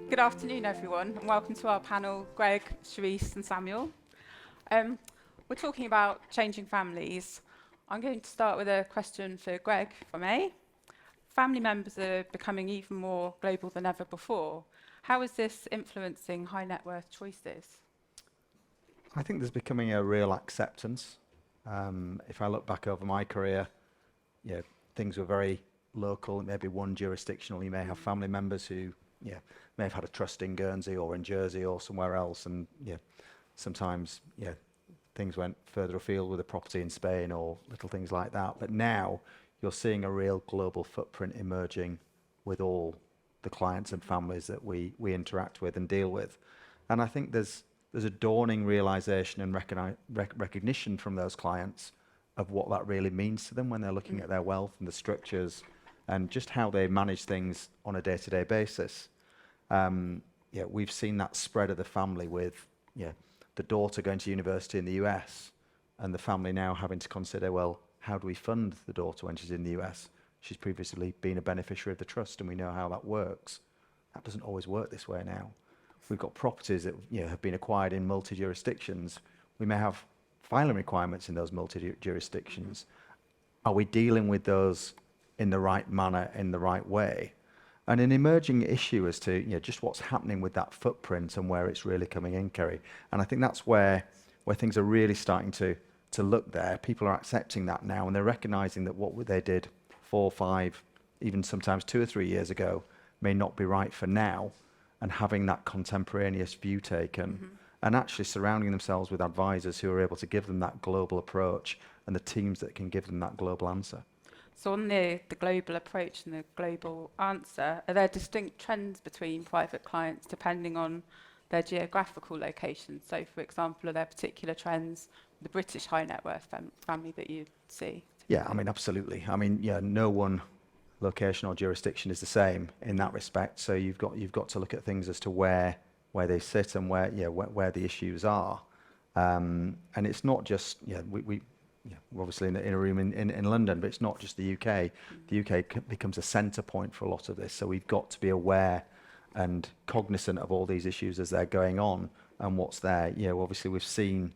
Good afternoon, everyone, and welcome to our panel, Greg, Charisse and Samuel. We're talking about changing families. I'm going to start with a question for Greg from A. Family members are becoming even more global than ever before. How is this influencing high net worth choices? I think there's becoming a real acceptance. If I look back over my career, things were very local, maybe one jurisdictional. You may have family members who may have had a trust in Guernsey or in Jersey or somewhere else, and sometimes things went further afield with a property in Spain or little things like that. But now you're seeing a real global footprint emerging with all the clients and families that we interact with and deal with. And I think there's a dawning realization and recognition from those clients of what that really means to them when they're looking at their wealth and the structures and just how they manage things on a day-to-day basis. We've seen that spread of the family with the daughter going to university in the US and the family now having to consider, well, how do we fund the daughter when she's in the US? She's previously been a beneficiary of the trust and we know how that works. That doesn't always work this way now. We've got properties that have been acquired in multi-jurisdictions. We may have filing requirements in those multi-jurisdictions. Are we dealing with those in the right manner, in the right way? And an emerging issue as to just what's happening with that footprint and where it's really coming in, Kerrie. And I think that's where things are really starting to look there. People are accepting that now, and they're recognizing that what they did 4, 5, even sometimes 2 or 3 years ago may not be right for now, and having that contemporaneous view taken and actually surrounding themselves with advisors who are able to give them that global approach and the teams that can give them that global answer. So on the global approach and the global answer, are there distinct trends between private clients depending on their geographical location? So, for example, are there particular trends with the British high net worth family that you see? Yeah, I mean, absolutely. I mean, no one location or jurisdiction is the same in that respect. So you've got to look at things as to where they sit and where the issues are. And it's not just we're obviously in a room in London, but it's not just the UK. The UK becomes a centre point for a lot of this. So we've got to be aware and cognizant of all these issues as they're going on and what's there. Obviously we've seen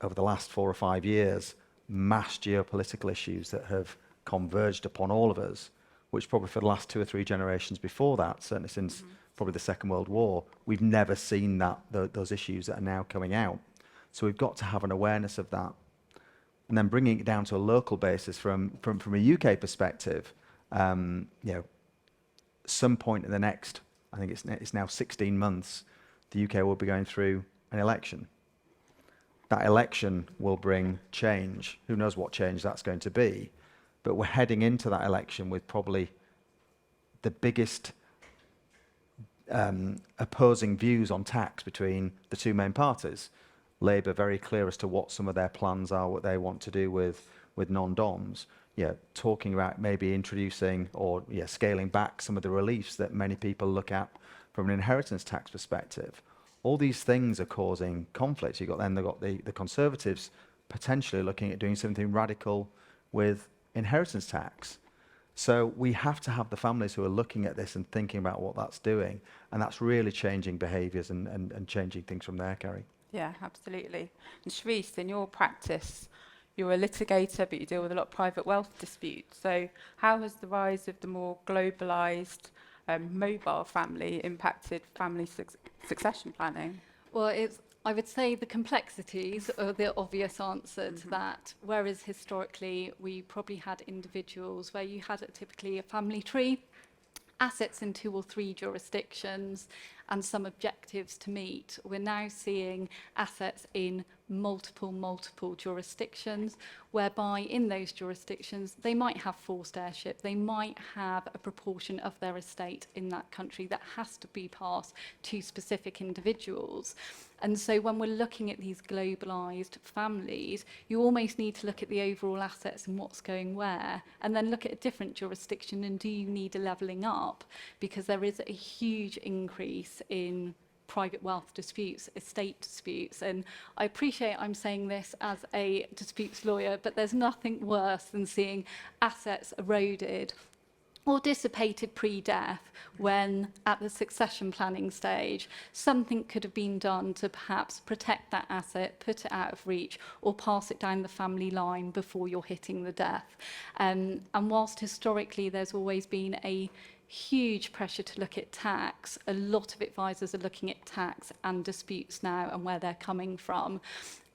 over the last 4 or 5 years mass geopolitical issues that have converged upon all of us, which probably for the last 2 or 3 generations before that, certainly since probably the Second World War, we've never seen those issues that are now coming out. So we've got to have an awareness of that. And then bringing it down to a local basis from a UK perspective, some point in the next, I think it's now 16 months, the UK will be going through an election. That election will bring change. Who knows what change that's going to be? But we're heading into that election with probably the biggest opposing views on tax between the 2 main parties. Labour very clear as to what some of their plans are, what they want to do with non-doms. Talking about maybe introducing or scaling back some of the reliefs that many people look at from an inheritance tax perspective. All these things are causing conflicts. They've got the Conservatives potentially looking at doing something radical with inheritance tax. So we have to have the families who are looking at this and thinking about what that's doing, and that's really changing behaviours and changing things from there, Kerrie. Yeah, absolutely. And Charisse, in your practice, you're a litigator, but you deal with a lot of private wealth disputes. So how has the rise of the more globalised mobile family impacted family succession planning? Well, I would say the complexities are the obvious answer to that, whereas historically we probably had individuals where you had typically a family tree, assets in 2 or 3 jurisdictions, and some objectives to meet. We're now seeing assets in multiple jurisdictions, whereby in those jurisdictions they might have forced heirship, they might have a proportion of their estate in that country that has to be passed to specific individuals. And so when we're looking at these globalised families, you almost need to look at the overall assets and what's going where, and then look at a different jurisdiction and do you need a levelling up? Because there is a huge increase in private wealth disputes, estate disputes. And I appreciate I'm saying this as a disputes lawyer, but there's nothing worse than seeing assets eroded or dissipated pre-death, when at the succession planning stage, something could have been done to perhaps protect that asset, put it out of reach, or pass it down the family line before you're hitting the death. And whilst historically there's always been a huge pressure to look at tax, a lot of advisors are looking at tax and disputes now and where they're coming from.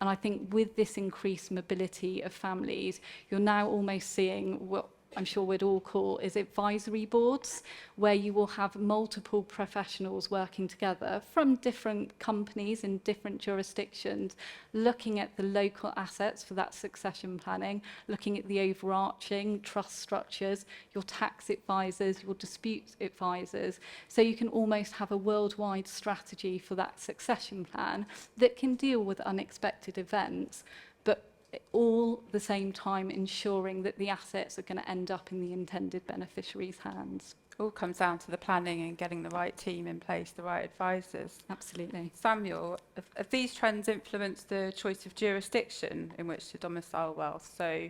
And I think with this increased mobility of families, you're now almost seeing what I'm sure we'd all call is advisory boards, where you will have multiple professionals working together from different companies in different jurisdictions, looking at the local assets for that succession planning, looking at the overarching trust structures, your tax advisors, your dispute advisors. So you can almost have a worldwide strategy for that succession plan that can deal with unexpected events, but all the same time ensuring that the assets are going to end up in the intended beneficiaries' hands. All comes down to the planning and getting the right team in place, the right advisors. Absolutely. Samuel, have these trends influenced the choice of jurisdiction in which to domicile wealth? So,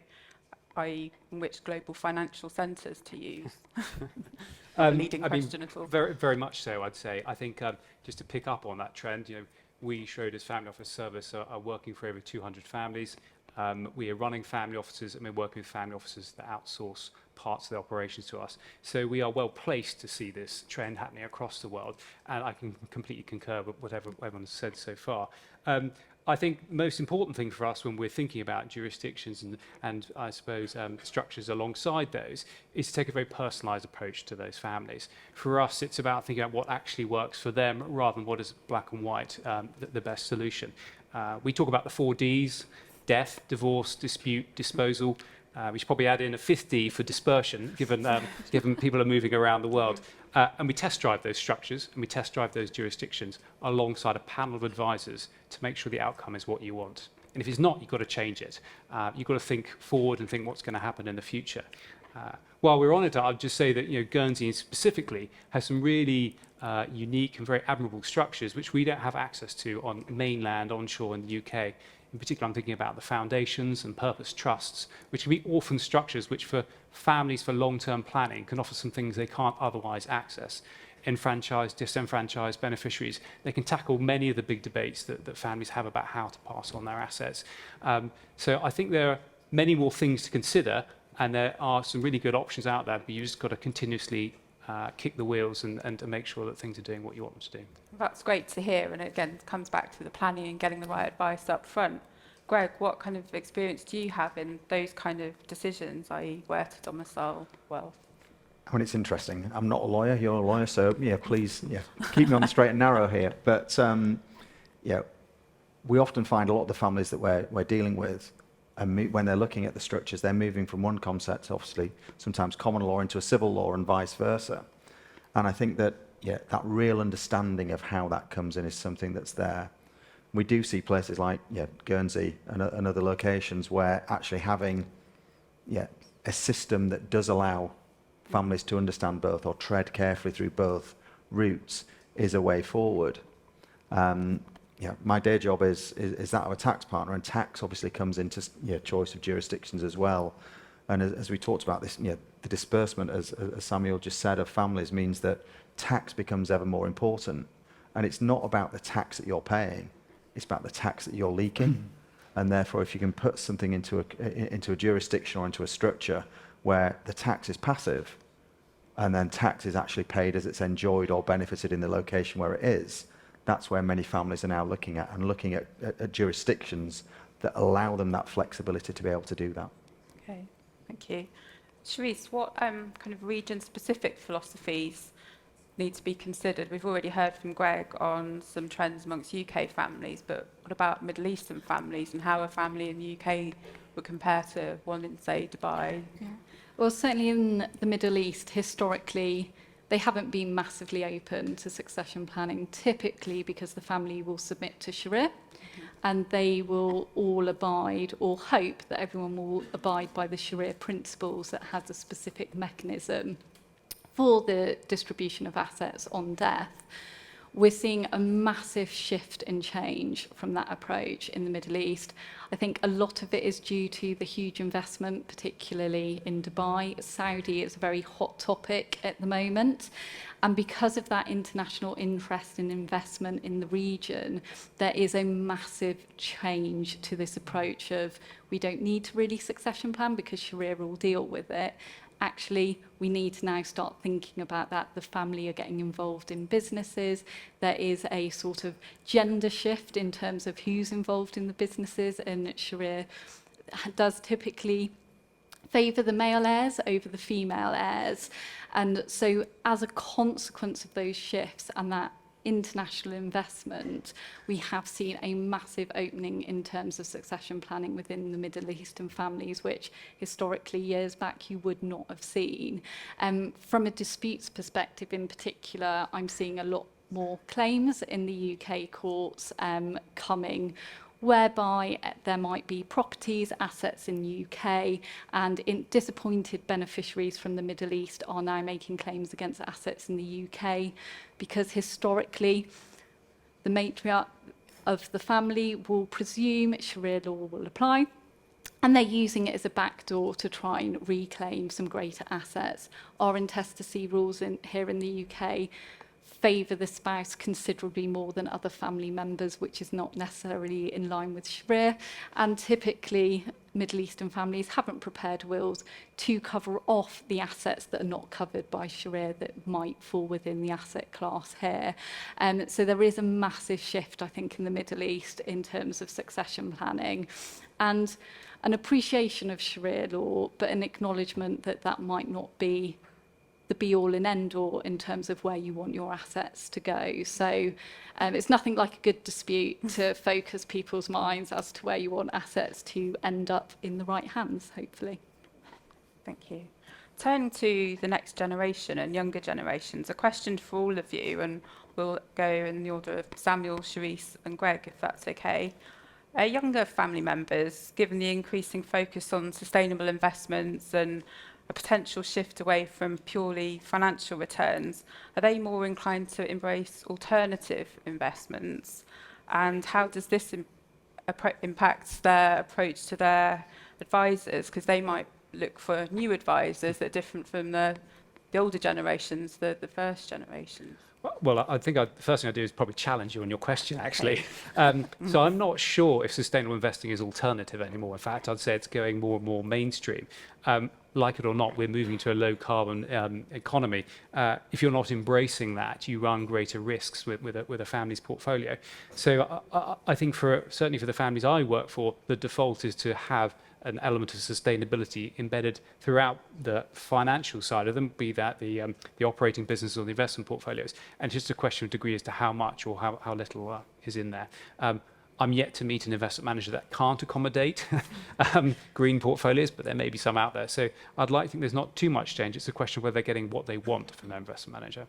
i.e., in which global financial centres to use? Leading question at all. Very, very much so, I'd say. I think just to pick up on that trend, we, Schroders Family Office Service, are working for over 200 families. We are running family offices, and we're working with family offices that outsource parts of the operations to us. So we are well placed to see this trend happening across the world, and I can completely concur with whatever everyone has said so far. I think the most important thing for us when we're thinking about jurisdictions and I suppose structures alongside those is to take a very personalised approach to those families. For us, it's about thinking about what actually works for them rather than what is black and white, the best solution. We talk about the 4 Ds: death, divorce, dispute, disposal. We should probably add in a 5th D for dispersion, given people are moving around the world. And we test drive those structures and we test drive those jurisdictions alongside a panel of advisors to make sure the outcome is what you want. And if it's not, you've got to change it. You've got to think forward and think what's going to happen in the future. While we're on it, I'll just say that Guernsey specifically has some really unique and very admirable structures which we don't have access to on mainland, onshore in the UK. In particular, I'm thinking about the foundations and purpose trusts, which can be orphan structures which for families for long-term planning can offer some things they can't otherwise access. Enfranchised, disenfranchised beneficiaries, they can tackle many of the big debates that families have about how to pass on their assets. So I think there are many more things to consider, and there are some really good options out there, but you've just got to continuously kick the wheels and to make sure that things are doing what you want them to do. That's great to hear, and again, it comes back to the planning and getting the right advice up front. Greg, what kind of experience do you have in those kind of decisions, i.e. where to domicile wealth? I mean, it's interesting. I'm not a lawyer, you're a lawyer, so please keep me on the straight and narrow here. But we often find a lot of the families that we're dealing with, and when they're looking at the structures, they're moving from one concept, obviously, sometimes common law into a civil law and vice versa. And I think that, that real understanding of how that comes in is something that's there. We do see places like Guernsey and other locations where actually having a system that does allow families to understand both or tread carefully through both routes is a way forward. My day job is that of a tax partner, and tax obviously comes into choice of jurisdictions as well. And as we talked about this, the disbursement, as Samuel just said, of families means that tax becomes ever more important. And it's not about the tax that you're paying, it's about the tax that you're leaking. And therefore, if you can put something into a jurisdiction or into a structure where the tax is passive, and then tax is actually paid as it's enjoyed or benefited in the location where it is, that's where many families are now looking at jurisdictions that allow them that flexibility to be able to do that. Okay, thank you. Charisse, what kind of region-specific philosophies need to be considered? We've already heard from Greg on some trends amongst UK families, but what about Middle Eastern families and how a family in the UK would compare to one in, say, Dubai? Yeah. Well, certainly in the Middle East, historically, they haven't been massively open to succession planning, typically because the family will submit to Sharia, and they will all abide, or hope that everyone will abide by the Sharia principles that has a specific mechanism for the distribution of assets on death. we're seeing a massive shift in change from that approach in the Middle East. I think a lot of it is due to the huge investment, particularly in Dubai. Saudi is a very hot topic at the moment. And because of that international interest and investment in the region, there is a massive change to this approach of we don't need to really succession plan because Sharia will deal with it. Actually, we need to now start thinking about that. The family are getting involved in businesses. There is a sort of gender shift in terms of who's involved in the businesses, and Sharia does typically favour the male heirs over the female heirs. And so as a consequence of those shifts and that international investment, we have seen a massive opening in terms of succession planning within the Middle Eastern families, which historically years back you would not have seen. From a disputes perspective in particular, I'm seeing a lot more claims in the UK courts coming, whereby there might be properties, assets in the UK, and disappointed beneficiaries from the Middle East are now making claims against assets in the UK, because historically the matriarch of the family will presume Sharia law will apply, and they're using it as a backdoor to try and reclaim some greater assets. Our intestacy rules here in the UK favour the spouse considerably more than other family members, which is not necessarily in line with Sharia. And typically, Middle Eastern families haven't prepared wills to cover off the assets that are not covered by Sharia that might fall within the asset class here. So there is a massive shift, I think, in the Middle East in terms of succession planning, and an appreciation of Sharia law, but an acknowledgement that that might not be the be-all and end-all in terms of where you want your assets to go. So it's nothing like a good dispute to focus people's minds as to where you want assets to end up in the right hands, hopefully. Thank you. Turning to the next generation and younger generations, a question for all of you, and we'll go in the order of Samuel, Charisse and Greg, if that's okay. Younger family members, given the increasing focus on sustainable investments and a potential shift away from purely financial returns, are they more inclined to embrace alternative investments? And how does this impact their approach to their advisors? Because they might look for new advisors that are different from the older generations, the first generations. Well, I think the first thing I do is probably challenge you on your question, actually. So I'm not sure if sustainable investing is alternative anymore. In fact, I'd say it's going more and more mainstream. Like it or not, we're moving to a low-carbon economy. If you're not embracing that, you run greater risks with a family's portfolio. So I think certainly for the families I work for, the default is to have an element of sustainability embedded throughout the financial side of them, be that the operating business or the investment portfolios. And it's just a question of degree as to how much or how little is in there. I'm yet to meet an investment manager that can't accommodate green portfolios, but there may be some out there. So I'd like to think there's not too much change. It's a question of whether they're getting what they want from their investment manager.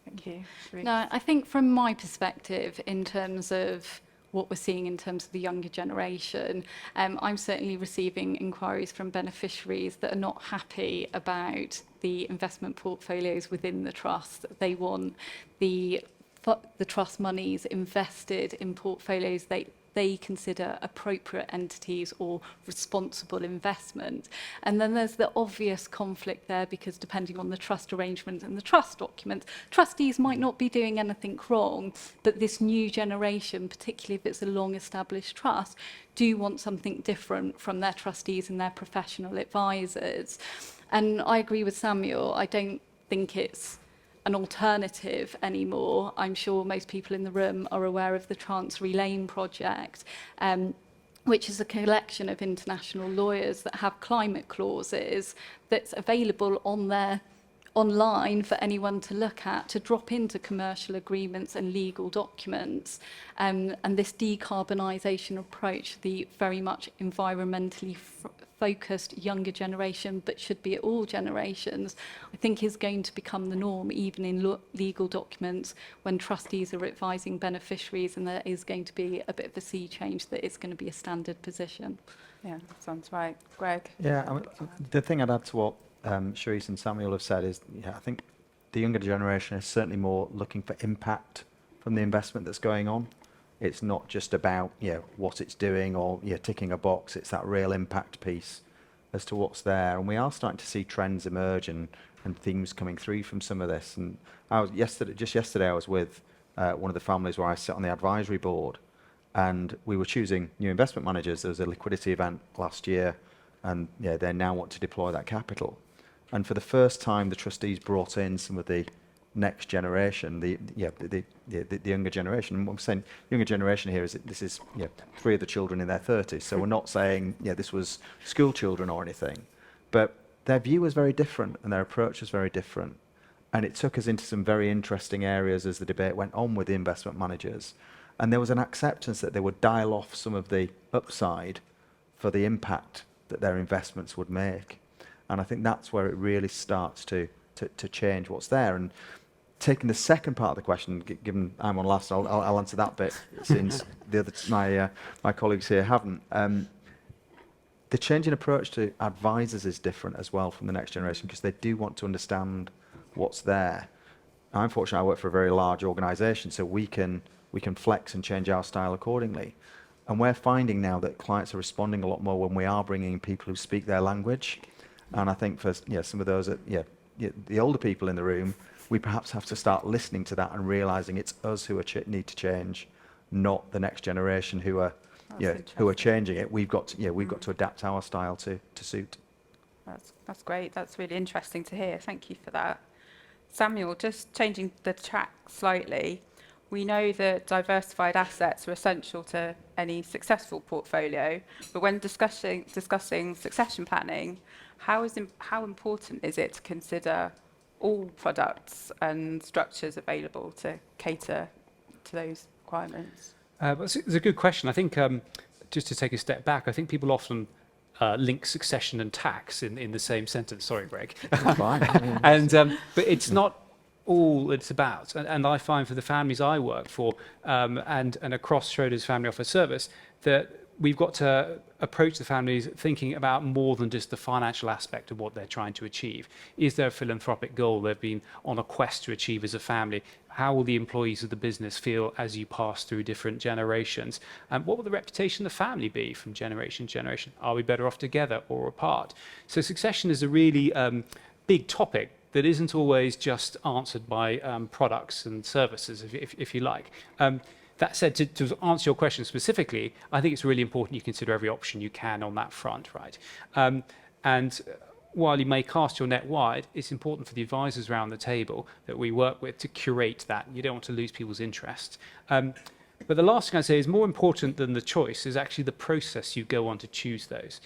Thank you. Charisse? No, I think from my perspective, in terms of what we're seeing in terms of the younger generation, I'm certainly receiving inquiries from beneficiaries that are not happy about the investment portfolios within the trust. They want the trust monies invested in portfolios they consider appropriate entities or responsible investment. And then there's the obvious conflict there, because depending on the trust arrangement and the trust documents, trustees might not be doing anything wrong, but this new generation, particularly if it's a long-established trust, do want something different from their trustees and their professional advisors. And I agree with Samuel. I don't think it's an alternative anymore. I'm sure most people in the room are aware of the Chancery Lane project, which is a collection of international lawyers that have climate clauses that's available online for anyone to look at, to drop into commercial agreements and legal documents. And this decarbonisation approach, the very much environmentally focused younger generation, but should be at all generations, I think is going to become the norm, even in legal documents when trustees are advising beneficiaries, and there is going to be a bit of a sea change that it's going to be a standard position. Yeah, that sounds right. Greg? Yeah, I mean, the thing I'd add to what Charisse and Samuel have said is, I think the younger generation is certainly more looking for impact from the investment that's going on. It's not just about what it's doing or ticking a box. It's that real impact piece as to what's there. And we are starting to see trends emerge and themes coming through from some of this. And just yesterday I was with one of the families where I sit on the advisory board, and we were choosing new investment managers. There was a liquidity event last year, and they now want to deploy that capital. And for the first time, the trustees brought in some of the next generation, the younger generation. And what I'm saying, younger generation here is that this is 3 of the children in their 30s. So we're not saying this was school children or anything, but their view was very different and their approach was very different. And it took us into some very interesting areas as the debate went on with the investment managers. And there was an acceptance that they would dial off some of the upside for the impact that their investments would make. And I think that's where it really starts to change what's there. And taking the second part of the question, given I'm on last, I'll answer that bit since my colleagues here haven't. The change in approach to advisors is different as well from the next generation, because they do want to understand what's there. I'm fortunate I work for a very large organisation, so we can flex and change our style accordingly. And we're finding now that clients are responding a lot more when we are bringing in people who speak their language. And I think for some of those, the older people in the room, we perhaps have to start listening to that and realising it's us who need to change, not the next generation who are changing it. We've got to adapt our style to suit. That's great. That's really interesting to hear. Thank you for that. Samuel, just changing the track slightly, we know that diversified assets are essential to any successful portfolio, but when discussing succession planning, how important is it to consider all products and structures available to cater to those requirements? It's a good question. I think just to take a step back, I think people often link succession and tax in the same sentence. Sorry, Greg. Fine. But it's not all it's about. And I find for the families I work for and across Schroders Family Office Service that we've got to approach the families thinking about more than just the financial aspect of what they're trying to achieve. Is there a philanthropic goal they've been on a quest to achieve as a family? How will the employees of the business feel as you pass through different generations? And what will the reputation of the family be from generation to generation? Are we better off together or apart? So succession is a really big topic that isn't always just answered by products and services, if you like. That said, to answer your question specifically, I think it's really important you consider every option you can on that front, right? And while you may cast your net wide, it's important for the advisors around the table that we work with to curate that. You don't want to lose people's interest. But the last thing I'd say is more important than the choice is actually the process you go on to choose those.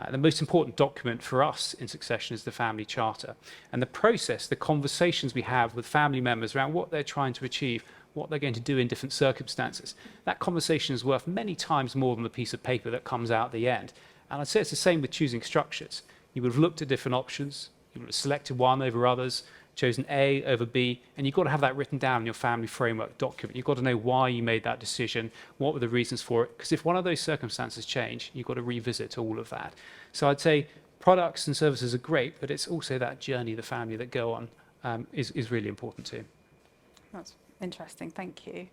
The most important document for us in succession is the family charter. And the process, the conversations we have with family members around what they're trying to achieve, what they're going to do in different circumstances, that conversation is worth many times more than the piece of paper that comes out at the end. And I'd say it's the same with choosing structures. You would have looked at different options, you would have selected one over others, chosen A over B, and you've got to have that written down in your family framework document. You've got to know why you made that decision, what were the reasons for it, because if one of those circumstances change, you've got to revisit all of that. So I'd say products and services are great, but it's also that journey the family that go on is really important too. That's interesting, thank you.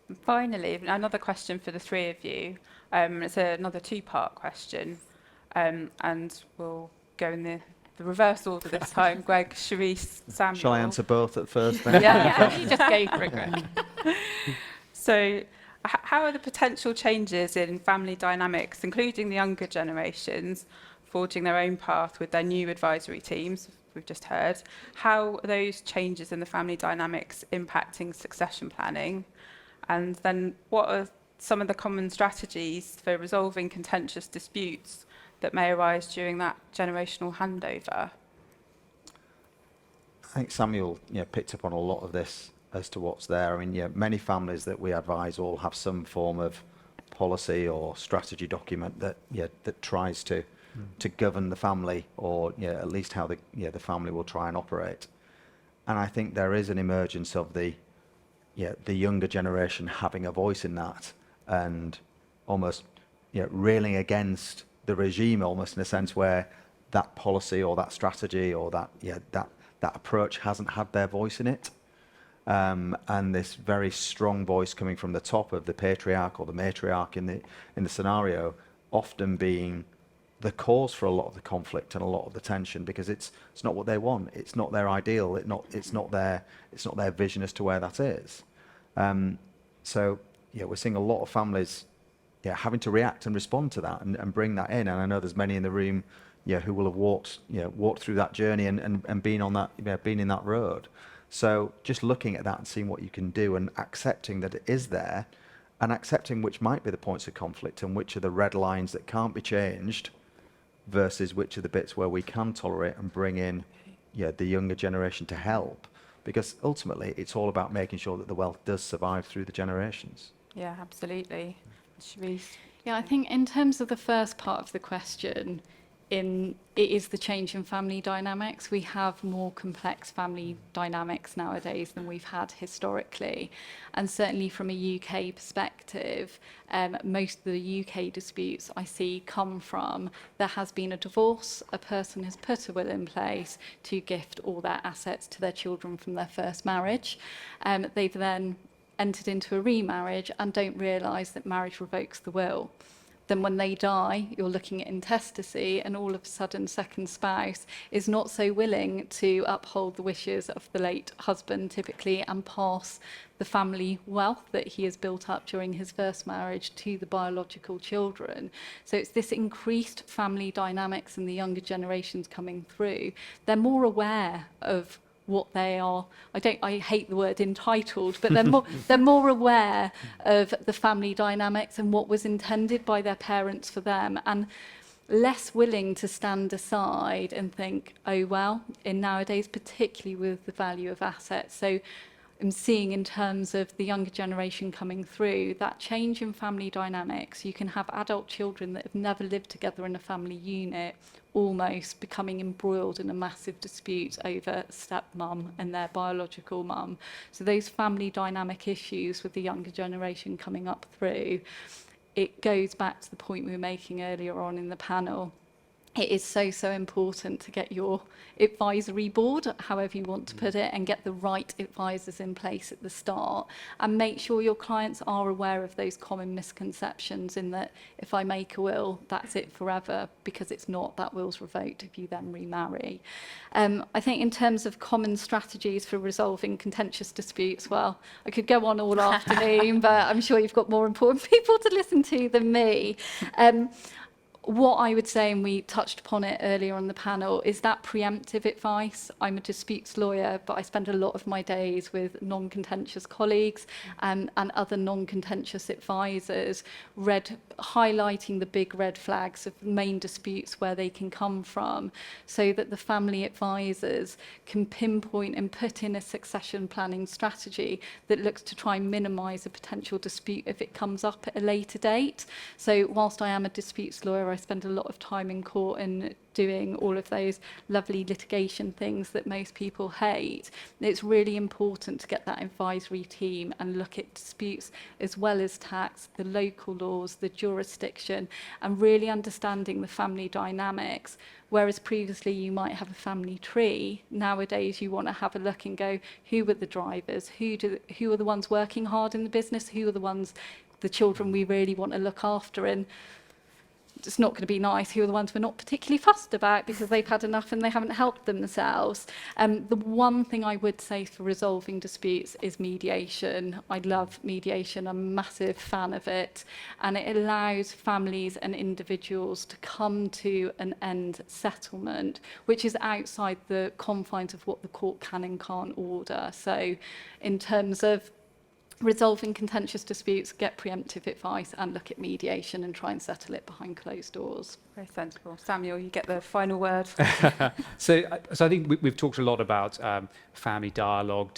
And finally, another question for the three of you. It's another two-part question, and we'll go in the reverse order this time. Greg, Charisse, Samuel. Shall I answer both at first then? Yeah, you just go for it, Greg. So, how are the potential changes in family dynamics, including the younger generations, forging their own path with their new advisory teams, we've just heard? How are those changes in the family dynamics impacting succession planning? And then what are some of the common strategies for resolving contentious disputes that may arise during that generational handover? I think Samuel picked up on a lot of this as to what's there. I mean, many families that we advise all have some form of policy or strategy document that tries to govern the family, or at least how the family will try and operate. And I think there is an emergence of the younger generation having a voice in that, and almost railing against the regime, almost in a sense where that policy or that strategy or that that approach hasn't had their voice in it. And this very strong voice coming from the top of the patriarch or the matriarch in the scenario, often being the cause for a lot of the conflict and a lot of the tension, because it's not what they want, it's not their ideal, it's not their vision as to where that is. So yeah, we're seeing a lot of families having to react and respond to that and bring that in. And I know there's many in the room who will have walked through that journey and been on that been in that road. So just looking at that and seeing what you can do and accepting that it is there, and accepting which might be the points of conflict and which are the red lines that can't be changed versus which are the bits where we can tolerate and bring in the younger generation to help, because ultimately it's all about making sure that the wealth does survive through the generations. Yeah, absolutely. Charisse? Yeah, I think in terms of the first part of the question, it is the change in family dynamics. We have more complex family dynamics nowadays than we've had historically. And certainly from a UK perspective, most of the UK disputes I see come from there has been a divorce, a person has put a will in place to gift all their assets to their children from their first marriage. They've then entered into a remarriage and don't realise that marriage revokes the will. Then when they die, you're looking at intestacy, and all of a sudden second spouse is not so willing to uphold the wishes of the late husband typically and pass the family wealth that he has built up during his first marriage to the biological children. So it's this increased family dynamics and the younger generations coming through. They're more aware of what they are. I hate the word entitled, but they're more aware of the family dynamics and what was intended by their parents for them, and less willing to stand aside and think, oh well, in nowadays, particularly with the value of assets. So I'm seeing in terms of the younger generation coming through, that change in family dynamics. You can have adult children that have never lived together in a family unit almost becoming embroiled in a massive dispute over stepmum and their biological mum. So those family dynamic issues with the younger generation coming up through, it goes back to the point we were making earlier on in the panel. It is so important to get your advisory board, however you want to put it, and get the right advisors in place at the start, and make sure your clients are aware of those common misconceptions in that if I make a will, that's it forever, because it's not. That will's revoked if you then remarry. I think in terms of common strategies for resolving contentious disputes, well, I could go on all afternoon, but I'm sure you've got more important people to listen to than me. What I would say, and we touched upon it earlier on the panel, is that preemptive advice. I'm a disputes lawyer, but I spend a lot of my days with non-contentious colleagues and other non-contentious advisors, highlighting the big red flags of main disputes where they can come from, so that the family advisors can pinpoint and put in a succession planning strategy that looks to try and minimise a potential dispute if it comes up at a later date. So whilst I am a disputes lawyer, I spend a lot of time in court and doing all of those lovely litigation things that most people hate. It's really important to get that advisory team and look at disputes as well as tax, the local laws, the jurisdiction, and really understanding the family dynamics. Whereas previously you might have a family tree, nowadays you want to have a look and go, who are the drivers? Who are the ones working hard in the business? Who are the children we really want to look after? And it's not going to be nice who are the ones we're not particularly fussed about because they've had enough and they haven't helped themselves. The one thing I would say for resolving disputes is mediation. I love mediation. I'm a massive fan of it. And it allows families and individuals to come to an end settlement, which is outside the confines of what the court can and can't order. So in terms of resolving contentious disputes, get preemptive advice and look at mediation and try and settle it behind closed doors. Very sensible. Samuel, you get the final word. So I think we've talked a lot about family dialogue,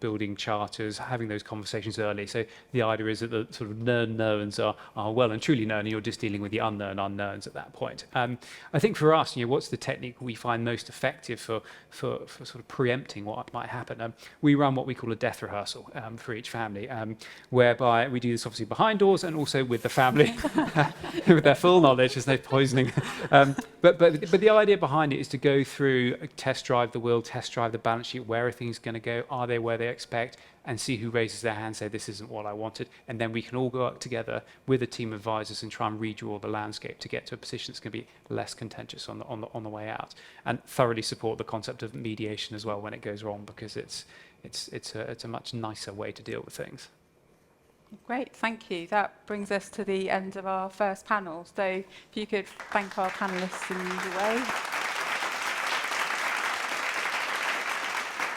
building charters, having those conversations early. So the idea is that the sort of known knowns are well and truly known, and you're just dealing with the unknown unknowns at that point. I think for us, what's the technique we find most effective for sort of preempting what might happen? We run what we call a death rehearsal for each family, whereby we do this obviously behind doors and also with the family with their full knowledge. There's no poisoning. But the idea behind it is to go through, test drive the will, test drive the balance sheet, where are things going to go, are they where they expect, and see who raises their hand, say this isn't what I wanted, and then we can all go up together with a team of advisors and try and redraw the landscape to get to a position that's going to be less contentious on the way out, and thoroughly support the concept of mediation as well when it goes wrong, because it's a much nicer way to deal with things. Great, thank you. That brings us to the end of our first panel. So if you could thank our panellists in the usual way.